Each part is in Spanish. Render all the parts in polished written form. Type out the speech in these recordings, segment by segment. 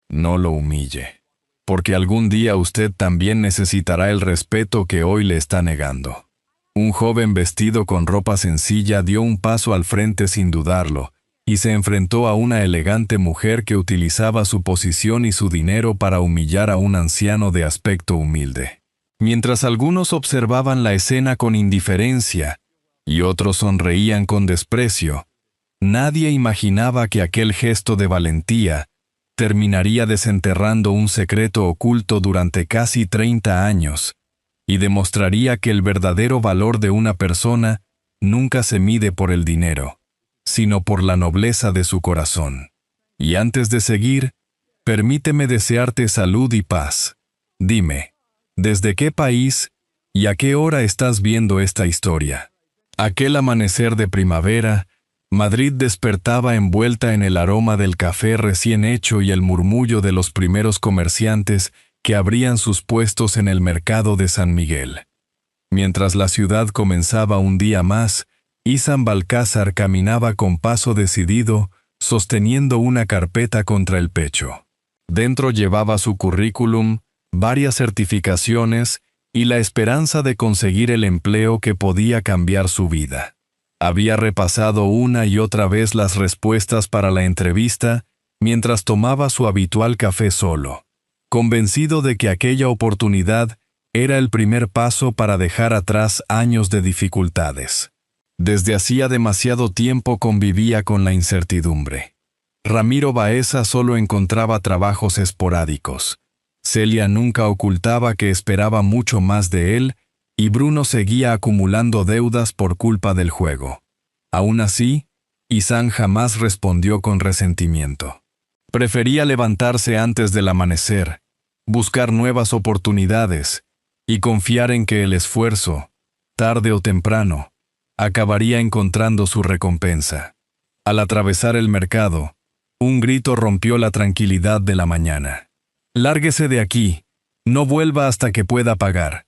No lo humille, porque algún día usted también necesitará el respeto que hoy le está negando. Un joven vestido con ropa sencilla dio un paso al frente sin dudarlo, y se enfrentó a una elegante mujer que utilizaba su posición y su dinero para humillar a un anciano de aspecto humilde. Mientras algunos observaban la escena con indiferencia y otros sonreían con desprecio, nadie imaginaba que aquel gesto de valentía terminaría desenterrando un secreto oculto durante casi 30 años y demostraría que el verdadero valor de una persona nunca se mide por el dinero, sino por la nobleza de su corazón. Y antes de seguir, permíteme desearte salud y paz. Dime, ¿desde qué país y a qué hora estás viendo esta historia? Aquel amanecer de primavera, Madrid despertaba envuelta en el aroma del café recién hecho y el murmullo de los primeros comerciantes que abrían sus puestos en el mercado de San Miguel. Mientras la ciudad comenzaba un día más, Ihsan Balcázar caminaba con paso decidido, sosteniendo una carpeta contra el pecho. Dentro llevaba su currículum, varias certificaciones y la esperanza de conseguir el empleo que podía cambiar su vida. Había repasado una y otra vez las respuestas para la entrevista mientras tomaba su habitual café solo, convencido de que aquella oportunidad era el primer paso para dejar atrás años de dificultades. Desde hacía demasiado tiempo convivía con la incertidumbre. Ramiro Baeza solo encontraba trabajos esporádicos. Celia nunca ocultaba que esperaba mucho más de él y Bruno seguía acumulando deudas por culpa del juego. Aún así, Ihsan jamás respondió con resentimiento. Prefería levantarse antes del amanecer, buscar nuevas oportunidades y confiar en que el esfuerzo, tarde o temprano, acabaría encontrando su recompensa. Al atravesar el mercado, un grito rompió la tranquilidad de la mañana. «Lárguese de aquí, no vuelva hasta que pueda pagar».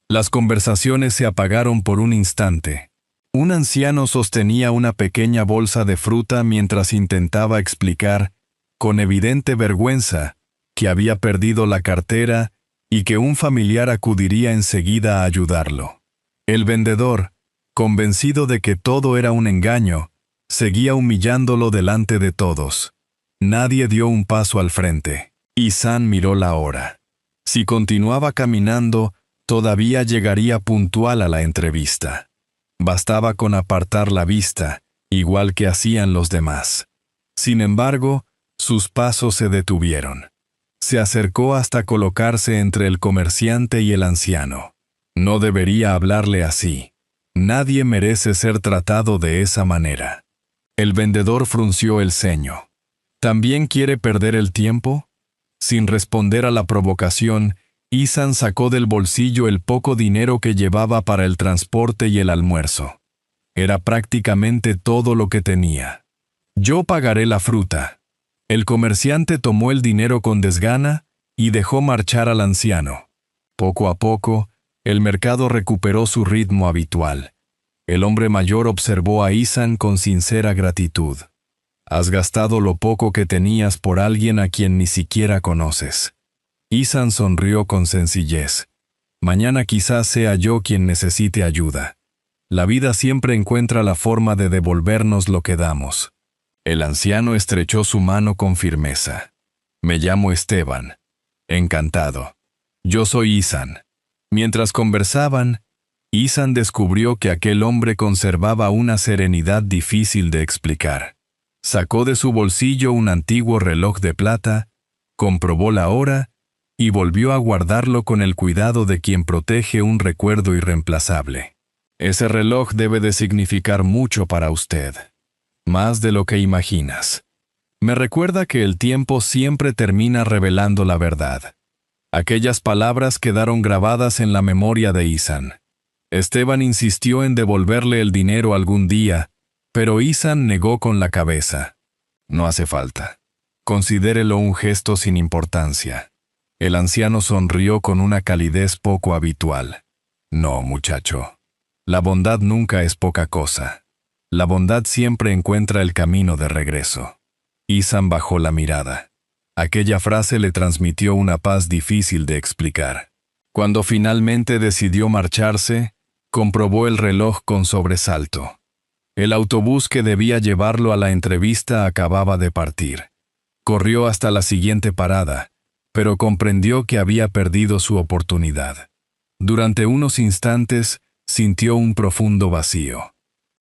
Las conversaciones se apagaron por un instante. Un anciano sostenía una pequeña bolsa de fruta mientras intentaba explicar, con evidente vergüenza, que había perdido la cartera y que un familiar acudiría enseguida a ayudarlo. El vendedor, convencido de que todo era un engaño, seguía humillándolo delante de todos. Nadie dio un paso al frente. Ihsan miró la hora. Si continuaba caminando, todavía llegaría puntual a la entrevista. Bastaba con apartar la vista, igual que hacían los demás. Sin embargo, sus pasos se detuvieron. Se acercó hasta colocarse entre el comerciante y el anciano. No debería hablarle así. Nadie merece ser tratado de esa manera. El vendedor frunció el ceño. ¿También quiere perder el tiempo? Sin responder a la provocación, Ihsan sacó del bolsillo el poco dinero que llevaba para el transporte y el almuerzo. Era prácticamente todo lo que tenía. «Yo pagaré la fruta». El comerciante tomó el dinero con desgana y dejó marchar al anciano. Poco a poco, el mercado recuperó su ritmo habitual. El hombre mayor observó a Ihsan con sincera gratitud. «Has gastado lo poco que tenías por alguien a quien ni siquiera conoces». Ihsan sonrió con sencillez. «Mañana quizás sea yo quien necesite ayuda. La vida siempre encuentra la forma de devolvernos lo que damos». El anciano estrechó su mano con firmeza. «Me llamo Esteban. Encantado. Yo soy Ihsan». Mientras conversaban, Ihsan descubrió que aquel hombre conservaba una serenidad difícil de explicar. Sacó de su bolsillo un antiguo reloj de plata, comprobó la hora y volvió a guardarlo con el cuidado de quien protege un recuerdo irreemplazable. «Ese reloj debe de significar mucho para usted. Más de lo que imaginas. Me recuerda que el tiempo siempre termina revelando la verdad». Aquellas palabras quedaron grabadas en la memoria de Ihsan. Esteban insistió en devolverle el dinero algún día, pero Ihsan negó con la cabeza. «No hace falta. Considérelo un gesto sin importancia». El anciano sonrió con una calidez poco habitual. «No, muchacho. La bondad nunca es poca cosa. La bondad siempre encuentra el camino de regreso». Ihsan bajó la mirada. Aquella frase le transmitió una paz difícil de explicar. Cuando finalmente decidió marcharse, comprobó el reloj con sobresalto. El autobús que debía llevarlo a la entrevista acababa de partir. Corrió hasta la siguiente parada, pero comprendió que había perdido su oportunidad. Durante unos instantes, sintió un profundo vacío.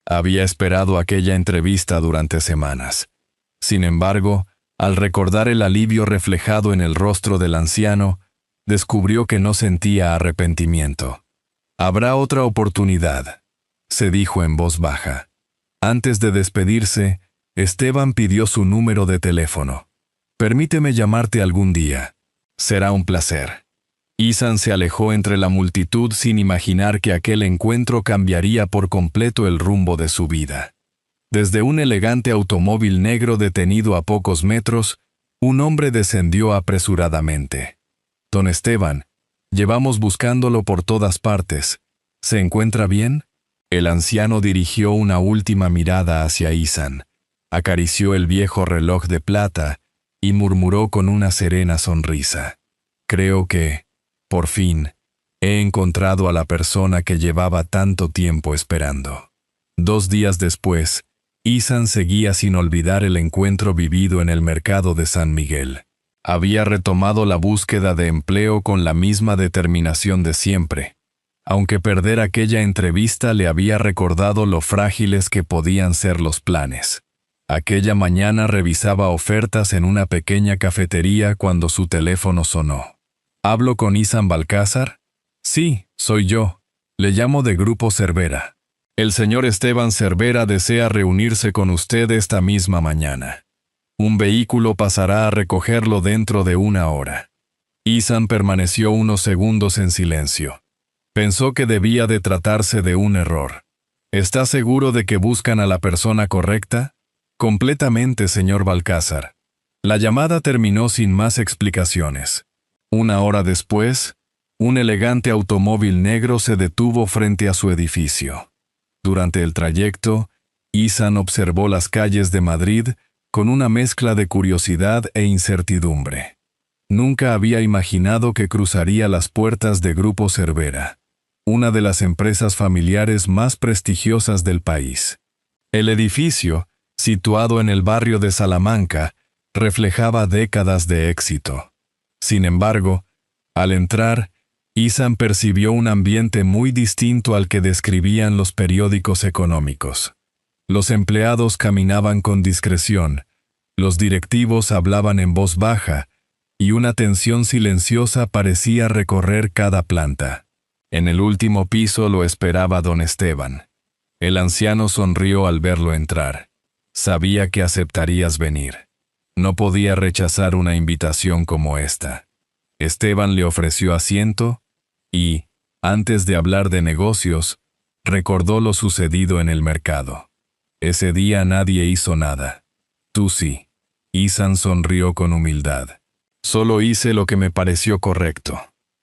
Había esperado aquella entrevista durante semanas. Sin embargo, al recordar el alivio reflejado en el rostro del anciano, descubrió que no sentía arrepentimiento. «Habrá otra oportunidad», se dijo en voz baja. Antes de despedirse, Esteban pidió su número de teléfono. «Permíteme llamarte algún día. Será un placer». Ihsan se alejó entre la multitud sin imaginar que aquel encuentro cambiaría por completo el rumbo de su vida. Desde un elegante automóvil negro detenido a pocos metros, un hombre descendió apresuradamente. «Don Esteban, llevamos buscándolo por todas partes. ¿Se encuentra bien?». El anciano dirigió una última mirada hacia Ihsan, acarició el viejo reloj de plata y murmuró con una serena sonrisa: «Creo que, por fin, he encontrado a la persona que llevaba tanto tiempo esperando». 2 días después, Ihsan seguía sin olvidar el encuentro vivido en el mercado de San Miguel. Había retomado la búsqueda de empleo con la misma determinación de siempre, aunque perder aquella entrevista le había recordado lo frágiles que podían ser los planes. Aquella mañana revisaba ofertas en una pequeña cafetería cuando su teléfono sonó. «¿Hablo con Ihsan Balcázar?» «Sí, soy yo. Le llamo de Grupo Cervera. El señor Esteban Cervera desea reunirse con usted esta misma mañana. Un vehículo pasará a recogerlo dentro de 1 hora». Ihsan permaneció unos segundos en silencio. Pensó que debía de tratarse de un error. «¿Está seguro de que buscan a la persona correcta?» «Completamente, señor Balcázar». La llamada terminó sin más explicaciones. 1 hora después, un elegante automóvil negro se detuvo frente a su edificio. Durante el trayecto, Ihsan observó las calles de Madrid con una mezcla de curiosidad e incertidumbre. Nunca había imaginado que cruzaría las puertas de Grupo Cervera, una de las empresas familiares más prestigiosas del país. El edificio, situado en el barrio de Salamanca, reflejaba décadas de éxito. Sin embargo, al entrar, Ihsan percibió un ambiente muy distinto al que describían los periódicos económicos. Los empleados caminaban con discreción, los directivos hablaban en voz baja, y una tensión silenciosa parecía recorrer cada planta. En el último piso lo esperaba don Esteban. El anciano sonrió al verlo entrar. «Sabía que aceptarías venir. No podía rechazar una invitación como esta». Esteban le ofreció asiento y, antes de hablar de negocios, recordó lo sucedido en el mercado. «Ese día nadie hizo nada. Tú sí». Ihsan sonrió con humildad. «Solo hice lo que me pareció correcto».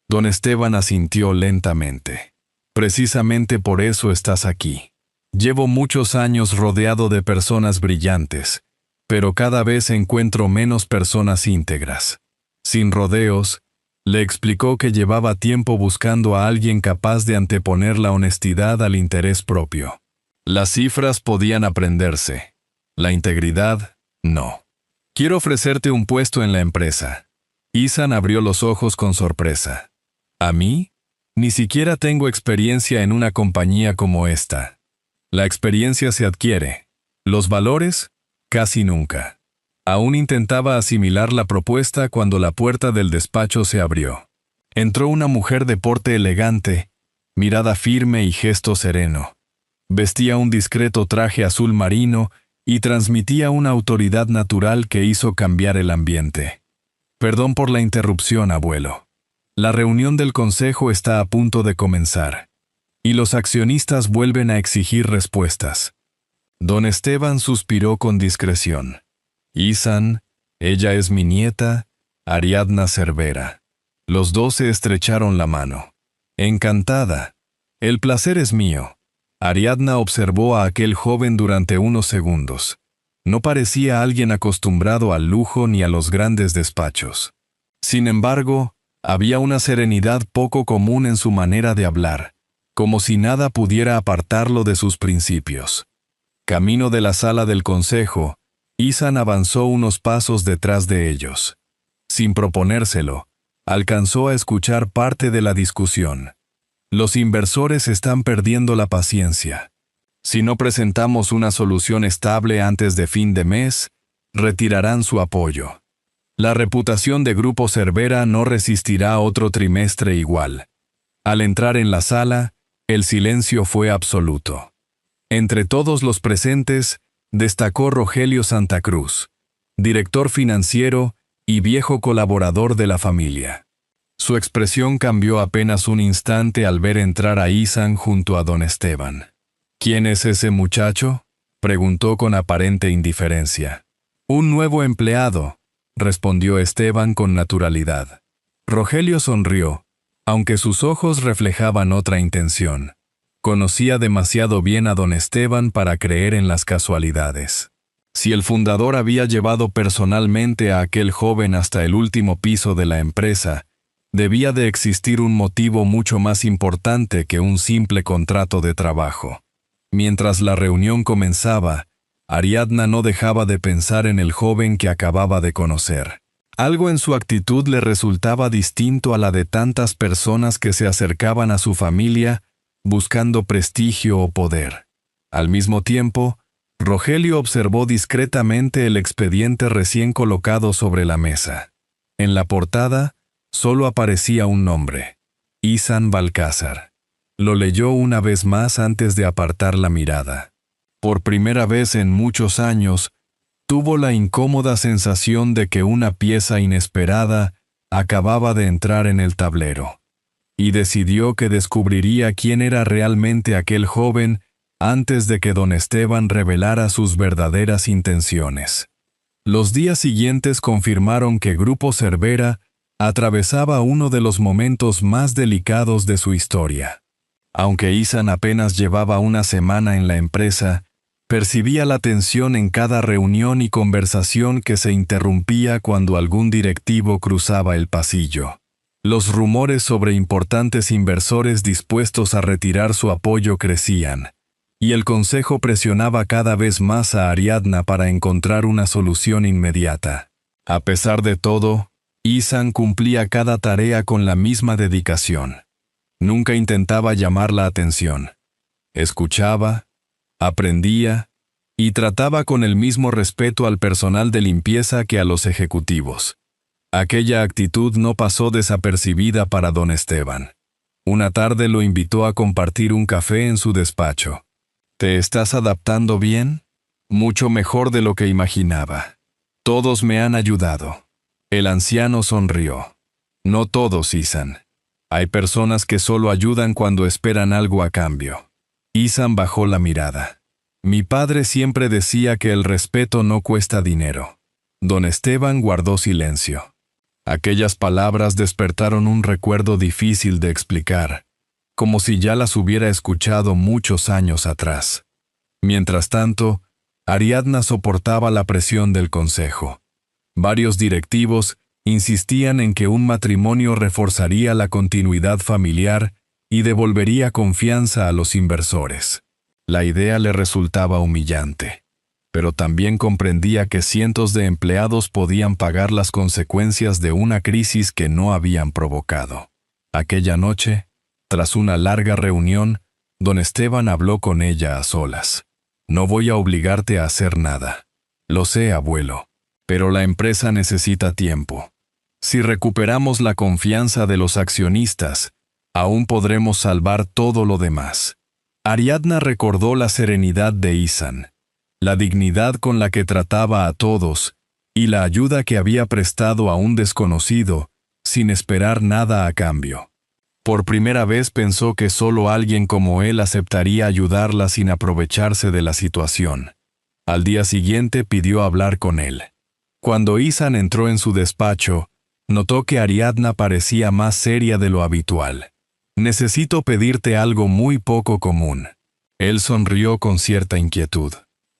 Don Esteban asintió lentamente. «Precisamente por eso estás aquí. Llevo muchos años rodeado de personas brillantes, pero cada vez encuentro menos personas íntegras». Sin rodeos, le explicó que llevaba tiempo buscando a alguien capaz de anteponer la honestidad al interés propio. Las cifras podían aprenderse. La integridad, no. «Quiero ofrecerte un puesto en la empresa». Ihsan abrió los ojos con sorpresa. «¿A mí? Ni siquiera tengo experiencia en una compañía como esta». «La experiencia se adquiere. Los valores, casi nunca». Aún intentaba asimilar la propuesta cuando la puerta del despacho se abrió. Entró una mujer de porte elegante, mirada firme y gesto sereno. Vestía un discreto traje azul marino y transmitía una autoridad natural que hizo cambiar el ambiente. «Perdón por la interrupción, abuelo. La reunión del consejo está a punto de comenzar, y los accionistas vuelven a exigir respuestas». Don Esteban suspiró con discreción. «Ihsan, ella es mi nieta, Ariadna Cervera». Los dos se estrecharon la mano. «Encantada. El placer es mío». Ariadna observó a aquel joven durante unos segundos. No parecía alguien acostumbrado al lujo ni a los grandes despachos. Sin embargo, había una serenidad poco común en su manera de hablar, como si nada pudiera apartarlo de sus principios. Camino de la sala del consejo, Ihsan avanzó unos pasos detrás de ellos. Sin proponérselo, alcanzó a escuchar parte de la discusión. Los inversores están perdiendo la paciencia. Si no presentamos una solución estable antes de fin de mes, retirarán su apoyo. La reputación de Grupo Cervera no resistirá otro trimestre igual. Al entrar en la sala, el silencio fue absoluto. Entre todos los presentes, destacó Rogelio Santa Cruz, director financiero y viejo colaborador de la familia. Su expresión cambió apenas un instante al ver entrar a Ihsan junto a don Esteban. «¿Quién es ese muchacho?», preguntó con aparente indiferencia. «Un nuevo empleado», respondió Esteban con naturalidad. Rogelio sonrió, aunque sus ojos reflejaban otra intención. Conocía demasiado bien a don Esteban para creer en las casualidades. Si el fundador había llevado personalmente a aquel joven hasta el último piso de la empresa, debía de existir un motivo mucho más importante que un simple contrato de trabajo. Mientras la reunión comenzaba, Ariadna no dejaba de pensar en el joven que acababa de conocer. Algo en su actitud le resultaba distinto a la de tantas personas que se acercaban a su familia buscando prestigio o poder. Al mismo tiempo, Rogelio observó discretamente el expediente recién colocado sobre la mesa. En la portada, solo aparecía un nombre: Ihsan Balcázar. Lo leyó una vez más antes de apartar la mirada. Por primera vez en muchos años, tuvo la incómoda sensación de que una pieza inesperada acababa de entrar en el tablero. Y decidió que descubriría quién era realmente aquel joven antes de que don Esteban revelara sus verdaderas intenciones. Los días siguientes confirmaron que Grupo Cervera atravesaba uno de los momentos más delicados de su historia. Aunque Ihsan apenas llevaba una semana en la empresa, percibía la tensión en cada reunión y conversación que se interrumpía cuando algún directivo cruzaba el pasillo. Los rumores sobre importantes inversores dispuestos a retirar su apoyo crecían, y el consejo presionaba cada vez más a Ariadna para encontrar una solución inmediata. A pesar de todo, Ihsan cumplía cada tarea con la misma dedicación. Nunca intentaba llamar la atención. Escuchaba, aprendía y trataba con el mismo respeto al personal de limpieza que a los ejecutivos. Aquella actitud no pasó desapercibida para don Esteban. Una tarde lo invitó a compartir un café en su despacho. «¿Te estás adaptando bien?». «Mucho mejor de lo que imaginaba. Todos me han ayudado». El anciano sonrió. «No todos, Ihsan. Hay personas que solo ayudan cuando esperan algo a cambio». Ihsan bajó la mirada. «Mi padre siempre decía que el respeto no cuesta dinero». Don Esteban guardó silencio. Aquellas palabras despertaron un recuerdo difícil de explicar, como si ya las hubiera escuchado muchos años atrás. Mientras tanto, Ariadna soportaba la presión del consejo. Varios directivos insistían en que un matrimonio reforzaría la continuidad familiar y devolvería confianza a los inversores. La idea le resultaba humillante, pero también comprendía que cientos de empleados podían pagar las consecuencias de una crisis que no habían provocado. Aquella noche, tras una larga reunión, don Esteban habló con ella a solas. «No voy a obligarte a hacer nada. Lo sé, abuelo, pero la empresa necesita tiempo. Si recuperamos la confianza de los accionistas, aún podremos salvar todo lo demás». Ariadna recordó la serenidad de Ihsan, la dignidad con la que trataba a todos y la ayuda que había prestado a un desconocido sin esperar nada a cambio. Por primera vez pensó que solo alguien como él aceptaría ayudarla sin aprovecharse de la situación. Al día siguiente pidió hablar con él. Cuando Ihsan entró en su despacho, notó que Ariadna parecía más seria de lo habitual. «Necesito pedirte algo muy poco común». Él sonrió con cierta inquietud.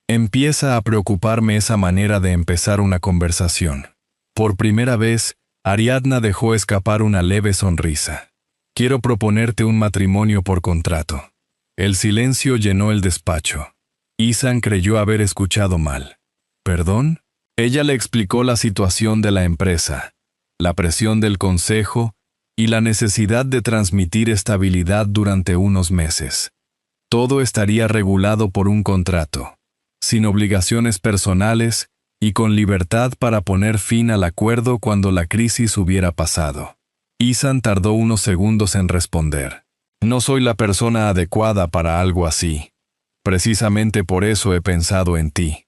Empieza a preocuparme esa manera de empezar una conversación. Por primera vez, Ariadna dejó escapar una leve sonrisa. Quiero proponerte un matrimonio por contrato. El silencio llenó el despacho. Ihsan creyó haber escuchado mal. ¿Perdón? Ella le explicó la situación de la empresa, la presión del consejo y la necesidad de transmitir estabilidad durante unos meses. Todo estaría regulado por un contrato, sin obligaciones personales y con libertad para poner fin al acuerdo cuando la crisis hubiera pasado. Ihsan tardó unos segundos en responder. No soy la persona adecuada para algo así. Precisamente por eso he pensado en ti,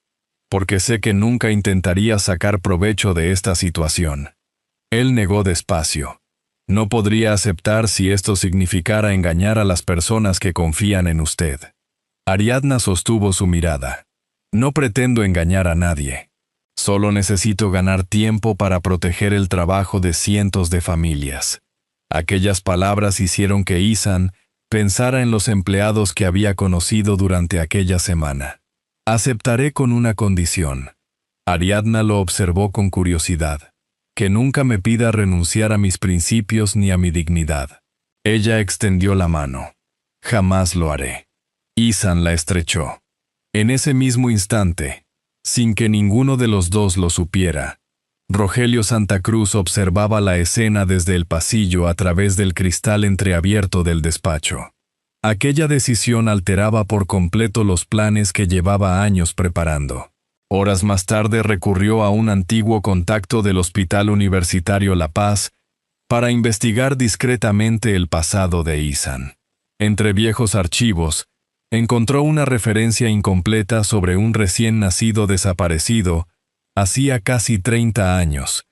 porque sé que nunca intentarías sacar provecho de esta situación. Él negó despacio. No podría aceptar si esto significara engañar a las personas que confían en usted. Ariadna sostuvo su mirada. No pretendo engañar a nadie. Solo necesito ganar tiempo para proteger el trabajo de cientos de familias. Aquellas palabras hicieron que Ihsan pensara en los empleados que había conocido durante aquella semana. Aceptaré con una condición. Ariadna lo observó con curiosidad. Que nunca me pida renunciar a mis principios ni a mi dignidad. Ella extendió la mano. Jamás lo haré. Ihsan la estrechó. En ese mismo instante, sin que ninguno de los dos lo supiera, Rogelio Santa Cruz observaba la escena desde el pasillo a través del cristal entreabierto del despacho. Aquella decisión alteraba por completo los planes que llevaba años preparando. Horas más tarde recurrió a un antiguo contacto del Hospital Universitario La Paz para investigar discretamente el pasado de Ihsan. Entre viejos archivos, encontró una referencia incompleta sobre un recién nacido desaparecido hacía casi 30 años,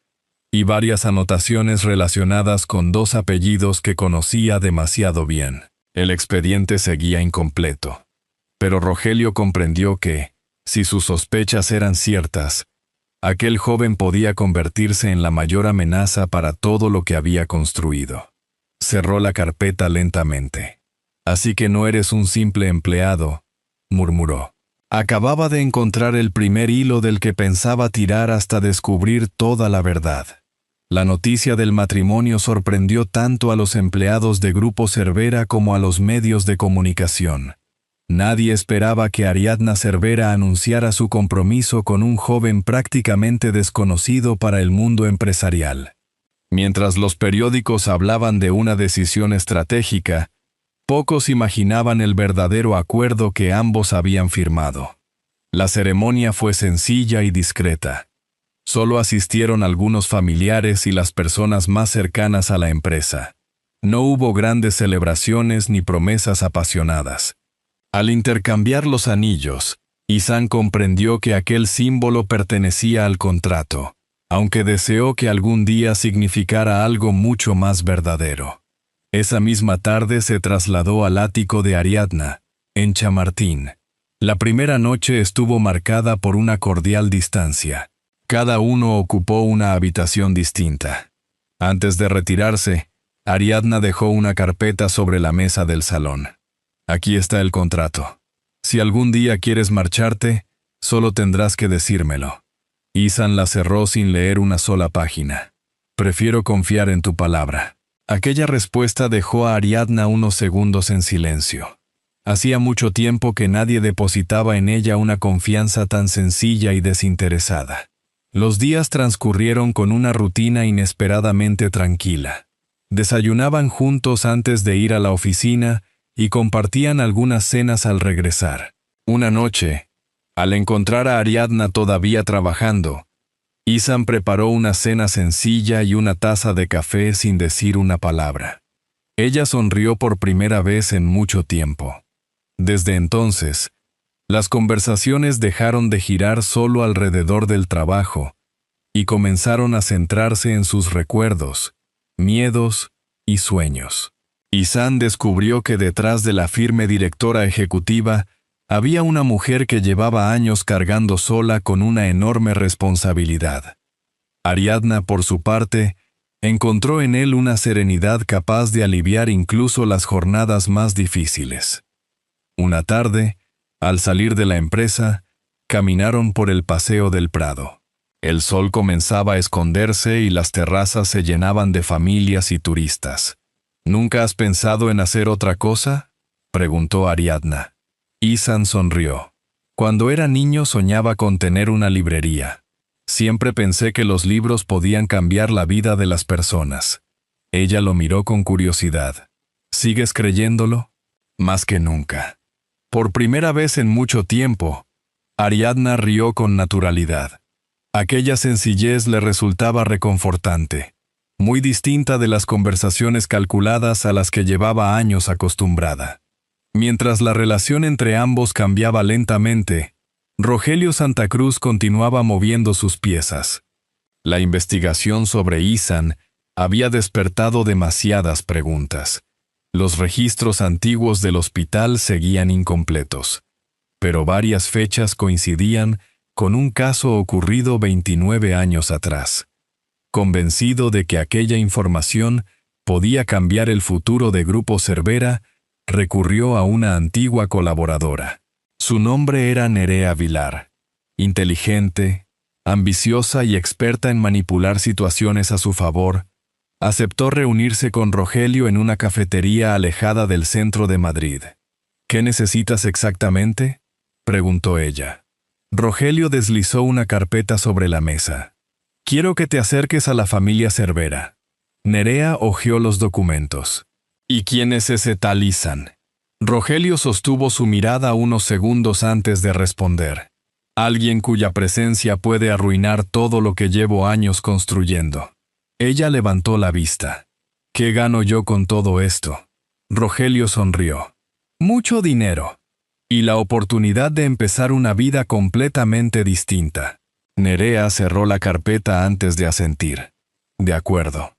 y varias anotaciones relacionadas con dos apellidos que conocía demasiado bien. El expediente seguía incompleto. Pero Rogelio comprendió que, si sus sospechas eran ciertas, aquel joven podía convertirse en la mayor amenaza para todo lo que había construido. Cerró la carpeta lentamente. «Así que no eres un simple empleado», murmuró. Acababa de encontrar el primer hilo del que pensaba tirar hasta descubrir toda la verdad. La noticia del matrimonio sorprendió tanto a los empleados de Grupo Cervera como a los medios de comunicación. Nadie esperaba que Ariadna Cervera anunciara su compromiso con un joven prácticamente desconocido para el mundo empresarial. Mientras los periódicos hablaban de una decisión estratégica, pocos imaginaban el verdadero acuerdo que ambos habían firmado. La ceremonia fue sencilla y discreta. Solo asistieron algunos familiares y las personas más cercanas a la empresa. No hubo grandes celebraciones ni promesas apasionadas. Al intercambiar los anillos, Ihsan comprendió que aquel símbolo pertenecía al contrato, aunque deseó que algún día significara algo mucho más verdadero. Esa misma tarde se trasladó al ático de Ariadna, en Chamartín. La primera noche estuvo marcada por una cordial distancia. Cada uno ocupó una habitación distinta. Antes de retirarse, Ariadna dejó una carpeta sobre la mesa del salón. Aquí está el contrato. Si algún día quieres marcharte, solo tendrás que decírmelo. Ihsan la cerró sin leer una sola página. Prefiero confiar en tu palabra. Aquella respuesta dejó a Ariadna unos segundos en silencio. Hacía mucho tiempo que nadie depositaba en ella una confianza tan sencilla y desinteresada. Los días transcurrieron con una rutina inesperadamente tranquila. Desayunaban juntos antes de ir a la oficina y compartían algunas cenas al regresar. Una noche, al encontrar a Ariadna todavía trabajando, Ihsan preparó una cena sencilla y una taza de café sin decir una palabra. Ella sonrió por primera vez en mucho tiempo. Desde entonces, las conversaciones dejaron de girar solo alrededor del trabajo y comenzaron a centrarse en sus recuerdos, miedos y sueños. Ihsan descubrió que detrás de la firme directora ejecutiva había una mujer que llevaba años cargando sola con una enorme responsabilidad. Ariadna, por su parte, encontró en él una serenidad capaz de aliviar incluso las jornadas más difíciles. Una tarde, al salir de la empresa, Caminaron por el paseo del Prado. El sol comenzaba a esconderse y las terrazas se llenaban de familias y turistas. ¿Nunca has pensado en hacer otra cosa?, preguntó Ariadna. Ihsan sonrió. Cuando era niño soñaba con tener una librería. Siempre pensé que los libros podían cambiar la vida de las personas. Ella lo miró con curiosidad. ¿Sigues creyéndolo? Más que nunca. Por primera vez en mucho tiempo, Ariadna rió con naturalidad. Aquella sencillez le resultaba reconfortante, muy distinta de las conversaciones calculadas a las que llevaba años acostumbrada. Mientras la relación entre ambos cambiaba lentamente, Rogelio Santa Cruz continuaba moviendo sus piezas. La investigación sobre Ihsan había despertado demasiadas preguntas. Los registros antiguos del hospital seguían incompletos, pero varias fechas coincidían con un caso ocurrido 29 años atrás. Convencido de que aquella información podía cambiar el futuro de Grupo Cervera, recurrió a una antigua colaboradora. Su nombre era Nerea Vilar. Inteligente, ambiciosa y experta en manipular situaciones a su favor, aceptó reunirse con Rogelio en una cafetería alejada del centro de Madrid. «¿Qué necesitas exactamente?», preguntó ella. Rogelio deslizó una carpeta sobre la mesa. «Quiero que te acerques a la familia Cervera». Nerea hojeó los documentos. «¿Y quién es ese tal Ihsan?». Rogelio sostuvo su mirada unos segundos antes de responder. «Alguien cuya presencia puede arruinar todo lo que llevo años construyendo». Ella levantó la vista. «¿Qué gano yo con todo esto?». Rogelio sonrió. «Mucho dinero. Y la oportunidad de empezar una vida completamente distinta». Nerea cerró la carpeta antes de asentir. «De acuerdo.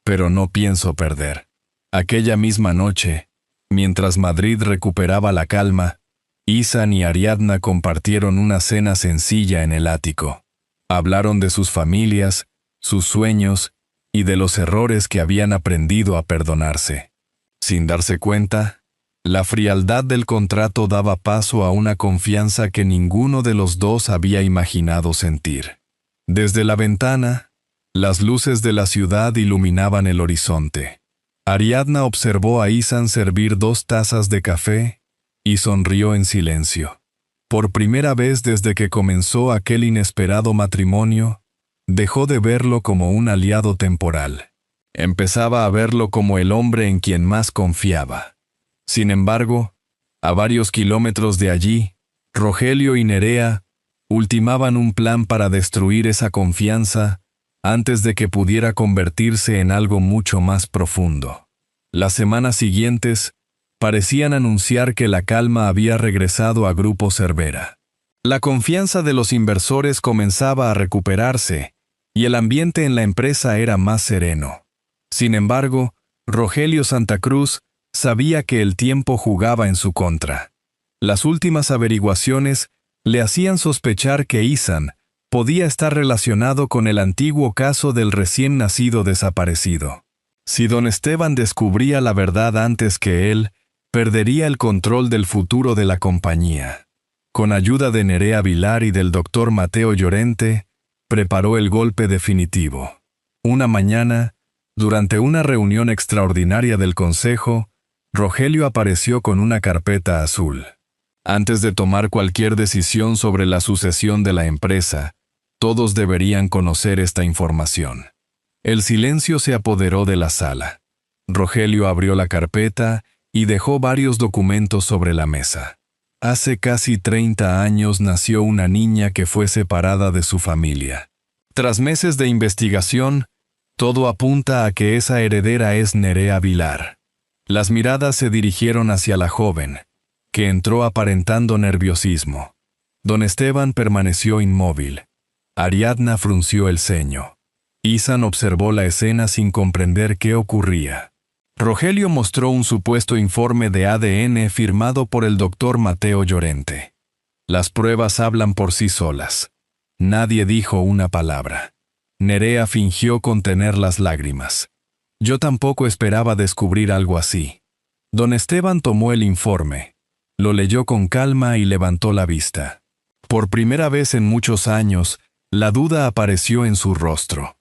Pero no pienso perder». Aquella misma noche, mientras Madrid recuperaba la calma, Ihsan y Ariadna compartieron una cena sencilla en el ático. Hablaron de sus familias, sus sueños y de los errores que habían aprendido a perdonarse. Sin darse cuenta, la frialdad del contrato daba paso a una confianza que ninguno de los dos había imaginado sentir. Desde la ventana, las luces de la ciudad iluminaban el horizonte. Ariadna observó a Ihsan servir 2 tazas de café y sonrió en silencio. Por primera vez desde que comenzó aquel inesperado matrimonio, dejó de verlo como un aliado temporal. Empezaba a verlo como el hombre en quien más confiaba. Sin embargo, a varios kilómetros de allí, Rogelio y Nerea ultimaban un plan para destruir esa confianza antes de que pudiera convertirse en algo mucho más profundo. Las semanas siguientes parecían anunciar que la calma había regresado a Grupo Cervera. La confianza de los inversores comenzaba a recuperarse y el ambiente en la empresa era más sereno. Sin embargo, Rogelio Santa Cruz sabía que el tiempo jugaba en su contra. Las últimas averiguaciones le hacían sospechar que Ihsan podía estar relacionado con el antiguo caso del recién nacido desaparecido. Si don Esteban descubría la verdad antes que él, perdería el control del futuro de la compañía. Con ayuda de Nerea Vilar y del doctor Mateo Llorente, preparó el golpe definitivo. Una mañana, durante una reunión extraordinaria del consejo, Rogelio apareció con una carpeta azul. Antes de tomar cualquier decisión sobre la sucesión de la empresa, todos deberían conocer esta información. El silencio se apoderó de la sala. Rogelio abrió la carpeta y dejó varios documentos sobre la mesa. Hace casi 30 años nació una niña que fue separada de su familia. Tras meses de investigación, todo apunta a que esa heredera es Nerea Vilar. Las miradas se dirigieron hacia la joven, que entró aparentando nerviosismo. Don Esteban permaneció inmóvil. Ariadna frunció el ceño. Ihsan observó la escena sin comprender qué ocurría. Rogelio mostró un supuesto informe de ADN firmado por el doctor Mateo Llorente. Las pruebas hablan por sí solas. Nadie dijo una palabra. Nerea fingió contener las lágrimas. Yo tampoco esperaba descubrir algo así. Don Esteban tomó el informe, lo leyó con calma y levantó la vista. Por primera vez en muchos años, la duda apareció en su rostro.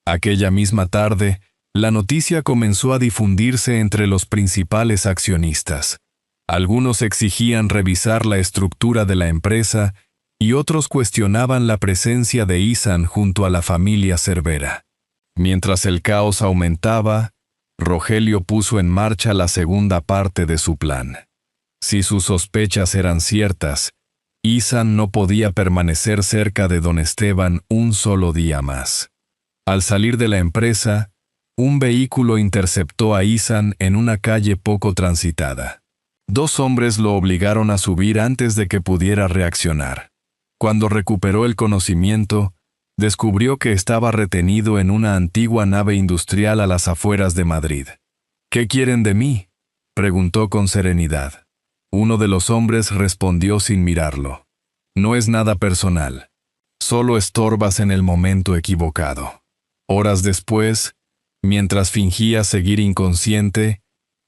Aquella misma tarde, la noticia comenzó a difundirse entre los principales accionistas. Algunos exigían revisar la estructura de la empresa y otros cuestionaban la presencia de Ihsan junto a la familia Cervera. Mientras el caos aumentaba, Rogelio puso en marcha la segunda parte de su plan. Si sus sospechas eran ciertas, Ihsan no podía permanecer cerca de don Esteban un solo día más. Al salir de la empresa, un vehículo interceptó a Ihsan en una calle poco transitada. 2 hombres lo obligaron a subir antes de que pudiera reaccionar. Cuando recuperó el conocimiento, descubrió que estaba retenido en una antigua nave industrial a las afueras de Madrid. «¿Qué quieren de mí?», preguntó con serenidad. Uno de los hombres respondió sin mirarlo. «No es nada personal. Solo estorbas en el momento equivocado». Horas después, mientras fingía seguir inconsciente,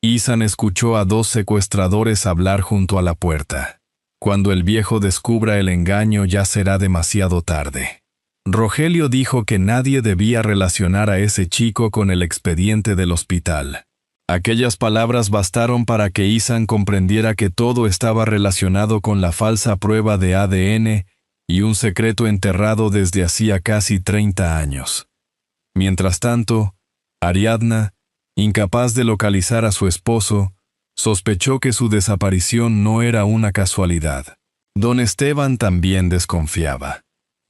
Ihsan escuchó a 2 secuestradores hablar junto a la puerta. Cuando el viejo descubra el engaño ya será demasiado tarde. Rogelio dijo que nadie debía relacionar a ese chico con el expediente del hospital. Aquellas palabras bastaron para que Ihsan comprendiera que todo estaba relacionado con la falsa prueba de ADN y un secreto enterrado desde hacía casi 30 años. Mientras tanto, Ariadna, incapaz de localizar a su esposo, sospechó que su desaparición no era una casualidad. Don Esteban también desconfiaba.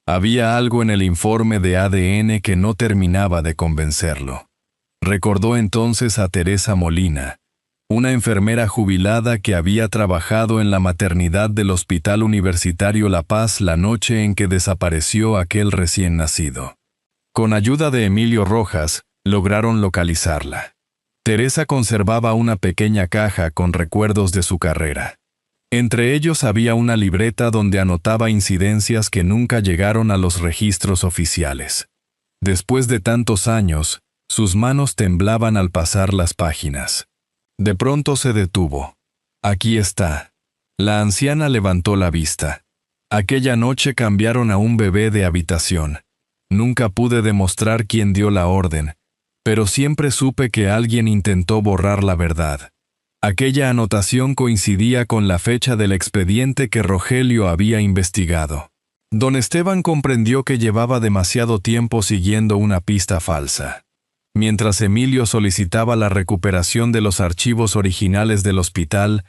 Había algo en el informe de ADN que no terminaba de convencerlo. Recordó entonces a Teresa Molina, una enfermera jubilada que había trabajado en la maternidad del Hospital Universitario La Paz la noche en que desapareció aquel recién nacido. Con ayuda de Emilio Rojas, lograron localizarla. Teresa conservaba una pequeña caja con recuerdos de su carrera. Entre ellos había una libreta donde anotaba incidencias que nunca llegaron a los registros oficiales. Después de tantos años, sus manos temblaban al pasar las páginas. De pronto se detuvo. «Aquí está». La anciana levantó la vista. «Aquella noche cambiaron a un bebé de habitación. Nunca pude demostrar quién dio la orden, pero siempre supe que alguien intentó borrar la verdad. Aquella anotación coincidía con la fecha del expediente que Rogelio había investigado». Don Esteban comprendió que llevaba demasiado tiempo siguiendo una pista falsa. Mientras Emilio solicitaba la recuperación de los archivos originales del hospital,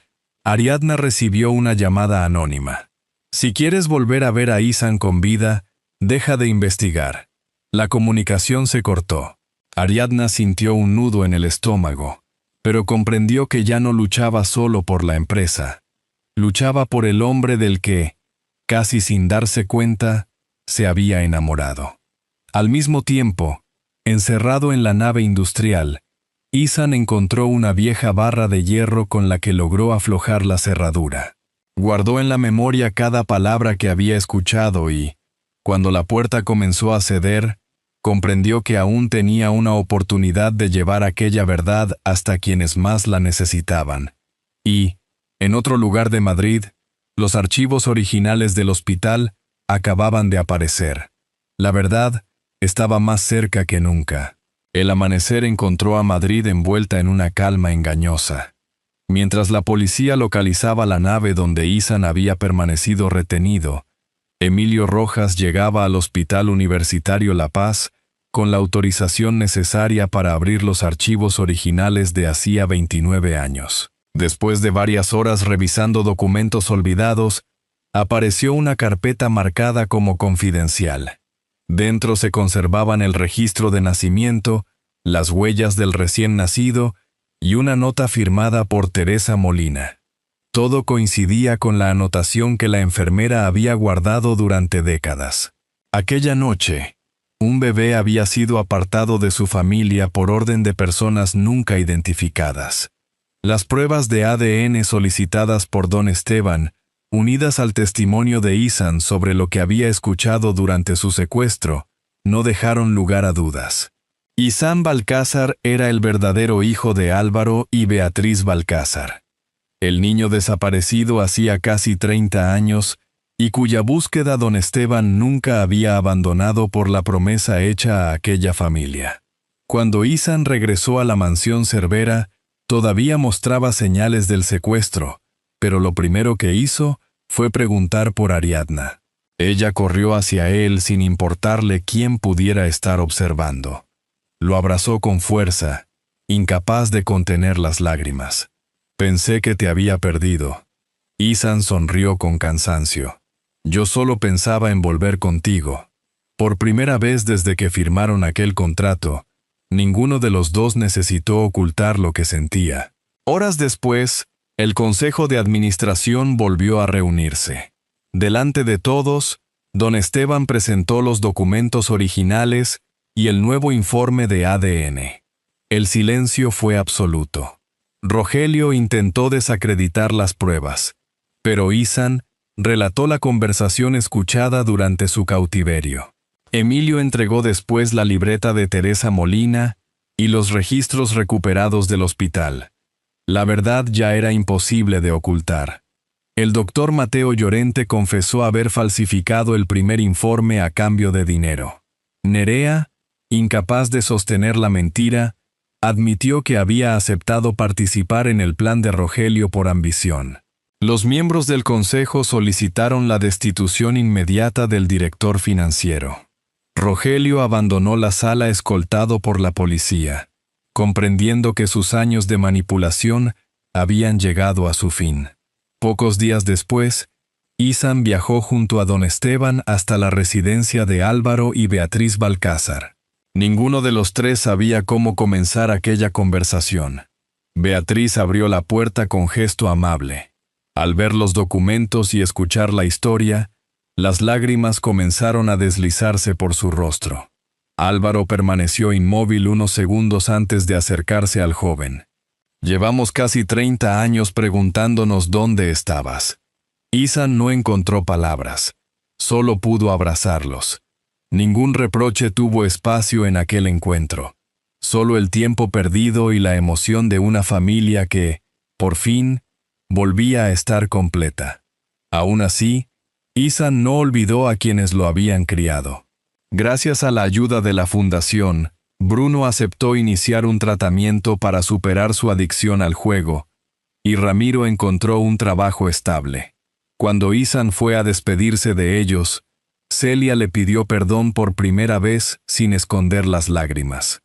Ariadna recibió una llamada anónima. «Si quieres volver a ver a Ihsan con vida, deja de investigar». La comunicación se cortó. Ariadna sintió un nudo en el estómago, pero comprendió que ya no luchaba solo por la empresa. Luchaba por el hombre del que, casi sin darse cuenta, se había enamorado. Al mismo tiempo, encerrado en la nave industrial, Ihsan encontró una vieja barra de hierro con la que logró aflojar la cerradura. Guardó en la memoria cada palabra que había escuchado y, cuando la puerta comenzó a ceder, comprendió que aún tenía una oportunidad de llevar aquella verdad hasta quienes más la necesitaban. Y, en otro lugar de Madrid, los archivos originales del hospital acababan de aparecer. La verdad estaba más cerca que nunca. El amanecer encontró a Madrid envuelta en una calma engañosa. Mientras la policía localizaba la nave donde Ihsan había permanecido retenido, Emilio Rojas llegaba al Hospital Universitario La Paz con la autorización necesaria para abrir los archivos originales de hacía 29 años. Después de varias horas revisando documentos olvidados, apareció una carpeta marcada como confidencial. Dentro se conservaban el registro de nacimiento, las huellas del recién nacido y una nota firmada por Teresa Molina. Todo coincidía con la anotación que la enfermera había guardado durante décadas. Aquella noche, un bebé había sido apartado de su familia por orden de personas nunca identificadas. Las pruebas de ADN solicitadas por don Esteban, unidas al testimonio de Ihsan sobre lo que había escuchado durante su secuestro, no dejaron lugar a dudas. Ihsan Balcázar era el verdadero hijo de Álvaro y Beatriz Balcázar. El niño desaparecido hacía casi 30 años y cuya búsqueda don Esteban nunca había abandonado por la promesa hecha a aquella familia. Cuando Ihsan regresó a la mansión Cervera, todavía mostraba señales del secuestro, pero lo primero que hizo fue preguntar por Ariadna. Ella corrió hacia él sin importarle quién pudiera estar observando. Lo abrazó con fuerza, incapaz de contener las lágrimas. Pensé que te había perdido. Ihsan sonrió con cansancio. Yo solo pensaba en volver contigo. Por primera vez desde que firmaron aquel contrato, ninguno de los dos necesitó ocultar lo que sentía. Horas después, el Consejo de Administración volvió a reunirse. Delante de todos, don Esteban presentó los documentos originales y el nuevo informe de ADN. El silencio fue absoluto. Rogelio intentó desacreditar las pruebas, pero Ihsan relató la conversación escuchada durante su cautiverio. Emilio entregó después la libreta de Teresa Molina y los registros recuperados del hospital. La verdad ya era imposible de ocultar. El doctor Mateo Llorente confesó haber falsificado el primer informe a cambio de dinero. Nerea, incapaz de sostener la mentira, admitió que había aceptado participar en el plan de Rogelio por ambición. Los miembros del consejo solicitaron la destitución inmediata del director financiero. Rogelio abandonó la sala escoltado por la policía, comprendiendo que sus años de manipulación habían llegado a su fin. Pocos días después, Ihsan viajó junto a don Esteban hasta la residencia de Álvaro y Beatriz Balcázar. Ninguno de los tres sabía cómo comenzar aquella conversación. Beatriz abrió la puerta con gesto amable. Al ver los documentos y escuchar la historia, las lágrimas comenzaron a deslizarse por su rostro. Álvaro permaneció inmóvil unos segundos antes de acercarse al joven. Llevamos casi 30 años preguntándonos dónde estabas. Ihsan no encontró palabras, solo pudo abrazarlos. Ningún reproche tuvo espacio en aquel encuentro. Solo el tiempo perdido y la emoción de una familia que, por fin, volvía a estar completa. Aún así, Ihsan no olvidó a quienes lo habían criado. Gracias a la ayuda de la fundación, Bruno aceptó iniciar un tratamiento para superar su adicción al juego, y Ramiro encontró un trabajo estable. Cuando Ihsan fue a despedirse de ellos, Celia le pidió perdón por primera vez sin esconder las lágrimas.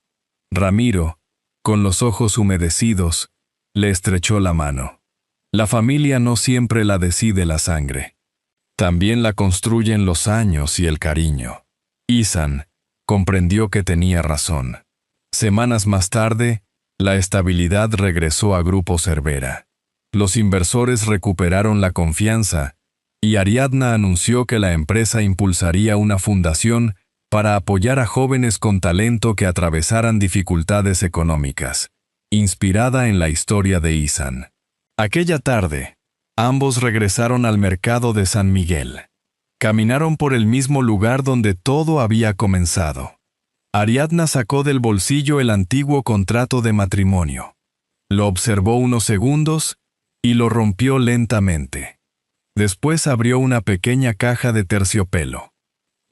Ramiro, con los ojos humedecidos, le estrechó la mano. La familia no siempre la decide la sangre. También la construyen los años y el cariño. Ihsan comprendió que tenía razón. Semanas más tarde, la estabilidad regresó a Grupo Cervera. Los inversores recuperaron la confianza y Ariadna anunció que la empresa impulsaría una fundación para apoyar a jóvenes con talento que atravesaran dificultades económicas, inspirada en la historia de Ihsan. Aquella tarde, ambos regresaron al mercado de San Miguel. Caminaron por el mismo lugar donde todo había comenzado. Ariadna sacó del bolsillo el antiguo contrato de matrimonio. Lo observó unos segundos y lo rompió lentamente. Después abrió una pequeña caja de terciopelo.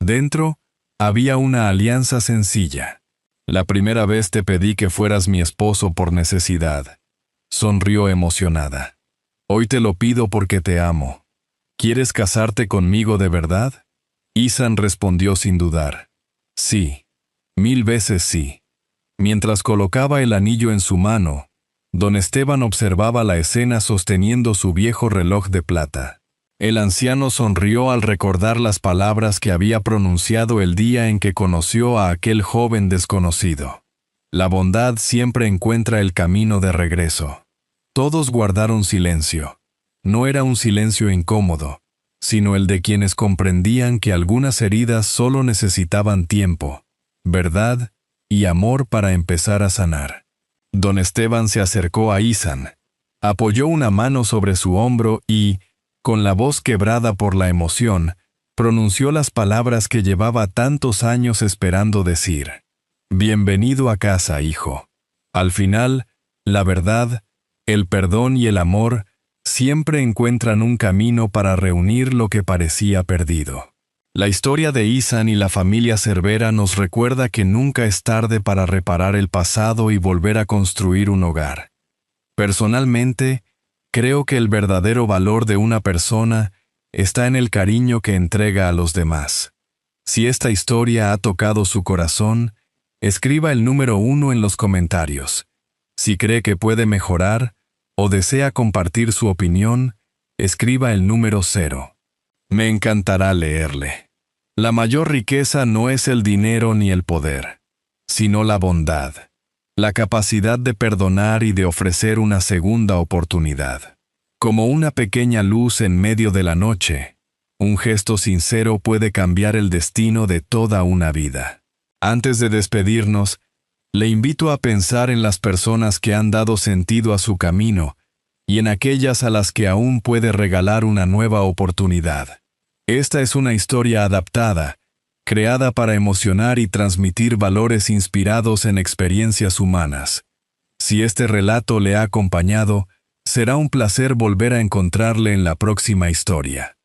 Dentro había una alianza sencilla. La primera vez te pedí que fueras mi esposo por necesidad. Sonrió emocionada. Hoy te lo pido porque te amo. ¿Quieres casarte conmigo de verdad? Ihsan respondió sin dudar. Sí, 1000 veces sí. Mientras colocaba el anillo en su mano, don Esteban observaba la escena sosteniendo su viejo reloj de plata. El anciano sonrió al recordar las palabras que había pronunciado el día en que conoció a aquel joven desconocido. La bondad siempre encuentra el camino de regreso. Todos guardaron silencio. No era un silencio incómodo, sino el de quienes comprendían que algunas heridas solo necesitaban tiempo, verdad y amor para empezar a sanar. Don Esteban se acercó a Ihsan, apoyó una mano sobre su hombro y, con la voz quebrada por la emoción, pronunció las palabras que llevaba tantos años esperando decir. Bienvenido a casa, hijo. Al final, la verdad, el perdón y el amor siempre encuentran un camino para reunir lo que parecía perdido. La historia de Isan y la familia Cervera nos recuerda que nunca es tarde para reparar el pasado y volver a construir un hogar. Personalmente, creo que el verdadero valor de una persona está en el cariño que entrega a los demás. Si esta historia ha tocado su corazón, escriba el número 1 en los comentarios. Si cree que puede mejorar o desea compartir su opinión, escriba el número 0. Me encantará leerle. La mayor riqueza no es el dinero ni el poder, sino la bondad, la capacidad de perdonar y de ofrecer una segunda oportunidad. Como una pequeña luz en medio de la noche, un gesto sincero puede cambiar el destino de toda una vida. Antes de despedirnos, le invito a pensar en las personas que han dado sentido a su camino y en aquellas a las que aún puede regalar una nueva oportunidad. Esta es una historia adaptada, creada para emocionar y transmitir valores inspirados en experiencias humanas. Si este relato le ha acompañado, será un placer volver a encontrarle en la próxima historia.